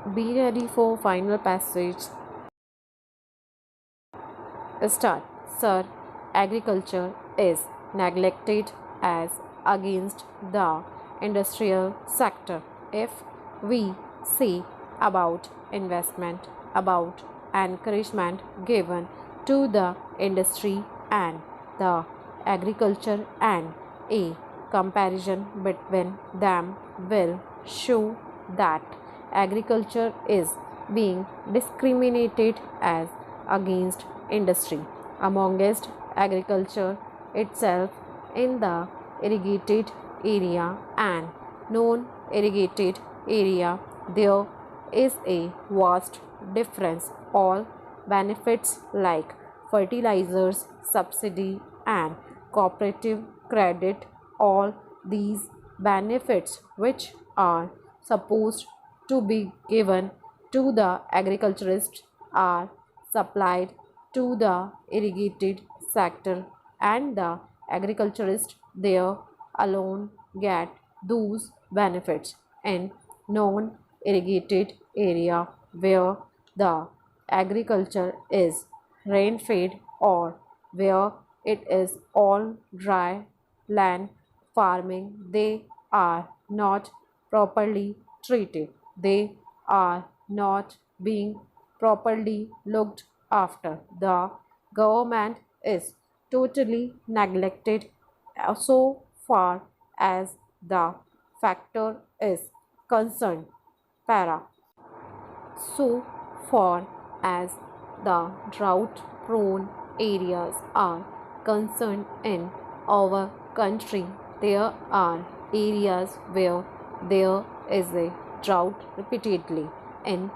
Be ready for final passage. Start. Sir, agriculture is neglected as against the industrial sector. If we see about investment, about encouragement given to the industry and the agriculture, and a comparison between them will show that agriculture is being discriminated as against industry. Amongst agriculture itself in the irrigated area and non-irrigated area, there is a vast difference. All benefits like fertilizers, subsidy, and cooperative credit, all these benefits which are supposed to be given to the agriculturist are supplied to the irrigated sector, and the agriculturist there alone get those benefits. In non irrigated area where the agriculture is rain fed or where it is all dry land farming, they are not properly treated, they are not being properly looked after. The government is totally neglected so far as the factor is concerned. Para. So far as the drought prone areas are concerned in our country, there are areas where there is a drought repeatedly. In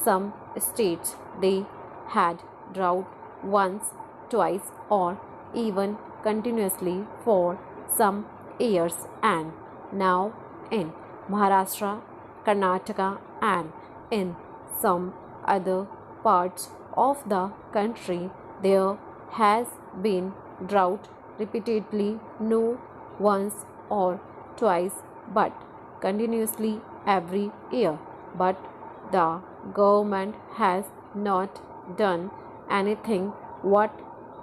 some states, they had drought once, twice, or even continuously for some years, and now in Maharashtra, Karnataka, and in some other parts of the country, there has been drought repeatedly, no once or twice, but continuously every year. But the government has not done anything what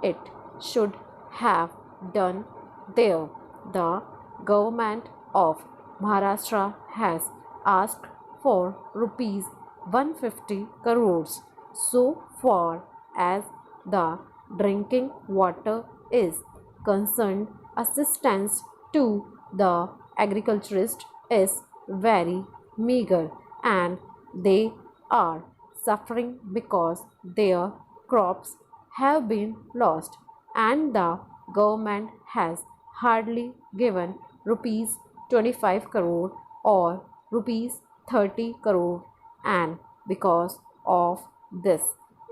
it should have done there. The government of Maharashtra has asked for rupees 150 crores so far as the drinking water is concerned. Assistance to the agriculturist is very meager, and they are suffering because their crops have been lost, and the government has hardly given rupees 25 crore or rupees 30 crore, and because of this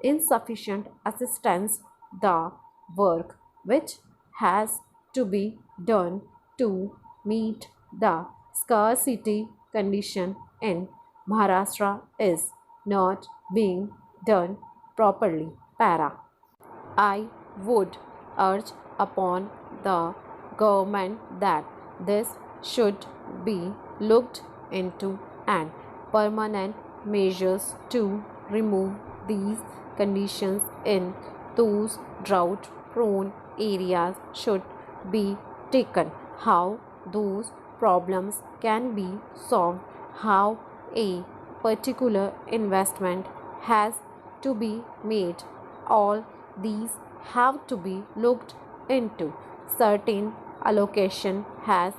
insufficient assistance, the work which has to be done to meet the scarcity condition in Maharashtra is not being done properly. Para. I would urge upon the government that this should be looked into, and permanent measures to remove these conditions in those drought prone areas should be taken. How those problems can be solved, how a particular investment has to be made, all these have to be looked into. Certain allocation has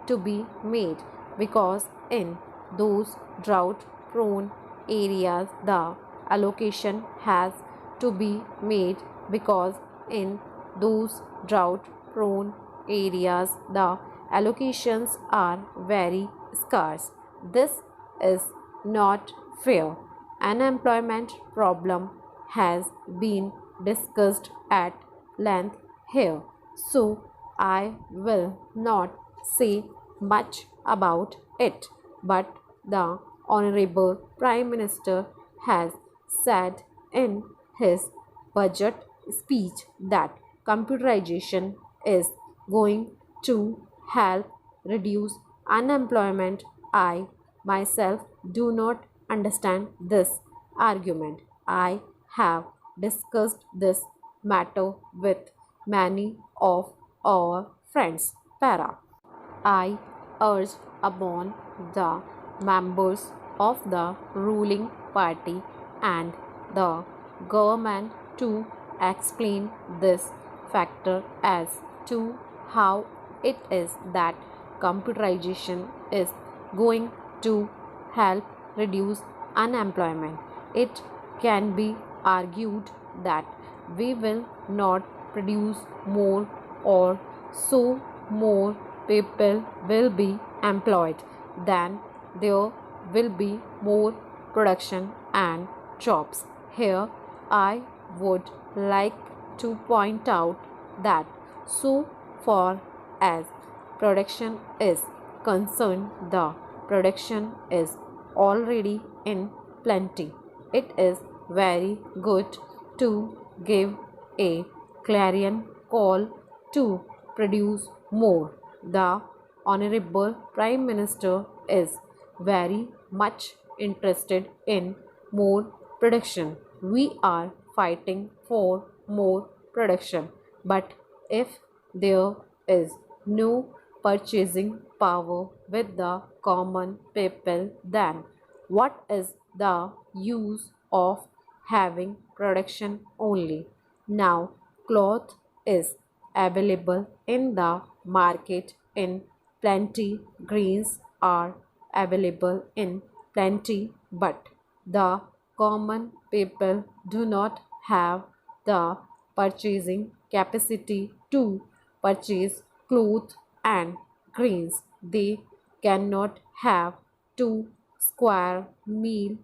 to be made because in those drought prone areas the allocation has to be made because in those drought prone areas the allocations are very scarce. This is not fair. Unemployment problem has been discussed at length here, so I will not say much about it, but the Honorable Prime Minister has said in his budget speech that computerization is going to help reduce unemployment. I myself do not understand this argument. I have discussed this matter with many of our friends. Para. I urge upon the members of the ruling party and the government to explain this factor as to how it is that computerization is going to help reduce unemployment. It can be argued that we will not produce more or so more people will be employed, then there will be more production and jobs. Here, I would like to point out that so far as production is concerned, the production is already in plenty. It is very good to give a clarion call to produce more. The Honorable Prime Minister is very much interested in more production. We are fighting for more production. But if there is no purchasing power with the common people, then what is the use of having production only? Now, cloth is available in the market in plenty, grains are available in plenty, but the common people do not have the purchasing capacity to purchase clothes and grains. They cannot have 2 square meals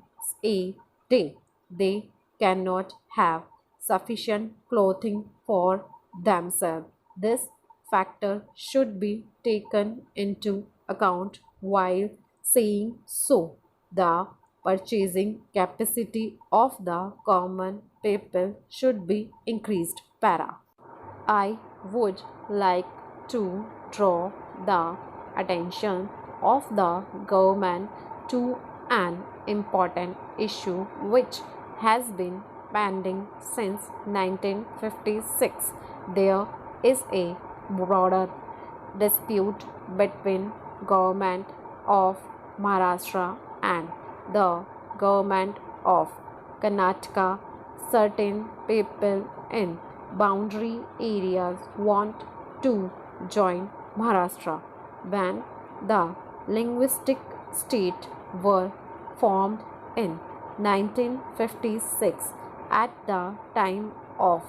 a day. They cannot have sufficient clothing for themselves. This factor should be taken into account while saying so. The purchasing capacity of the common people should be increased. Para. I would like to draw the attention of the government to an important issue which has been pending since 1956. There is a broader dispute between government of Maharashtra and the government of Karnataka. Certain people in boundary areas want to join Maharashtra. When the linguistic state were formed in 1956, at the time of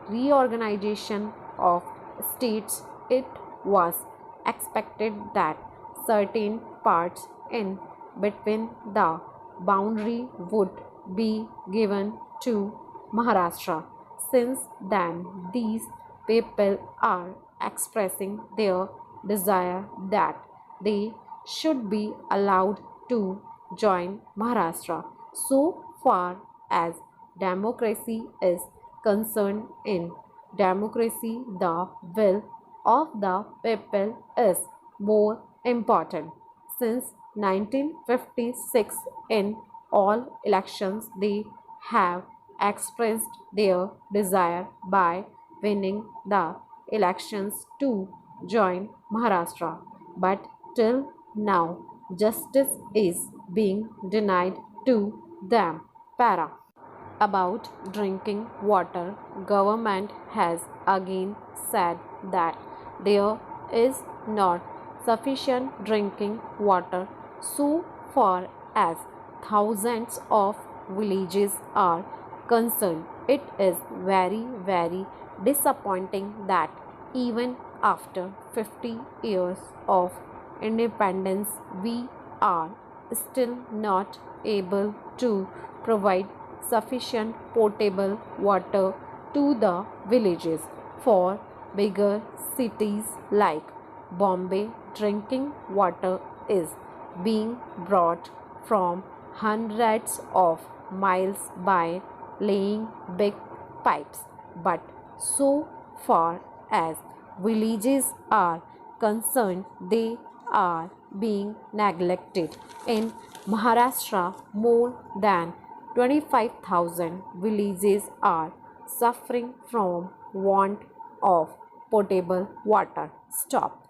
reorganization of states, it was expected that certain parts in between the boundary would be given to Maharashtra. Since then, these people are expressing their desire that they should be allowed to join Maharashtra. So far as democracy is concerned, in democracy, the will of the people is more important. Since 1956, in all elections, they have expressed their desire by winning the elections to join Maharashtra. But till now, justice is being denied to them. Para. About drinking water, government has again said that there is not sufficient drinking water so far as thousands of villages are concerned. It is very disappointing that even after 50 years of independence, we are still not able to provide sufficient potable water to the villages. For bigger cities like Bombay, drinking water is being brought from hundreds of miles by laying big pipes. But so far as villages are concerned, they are being neglected. In Maharashtra, more than 25,000 villages are suffering from want of potable water. Stop.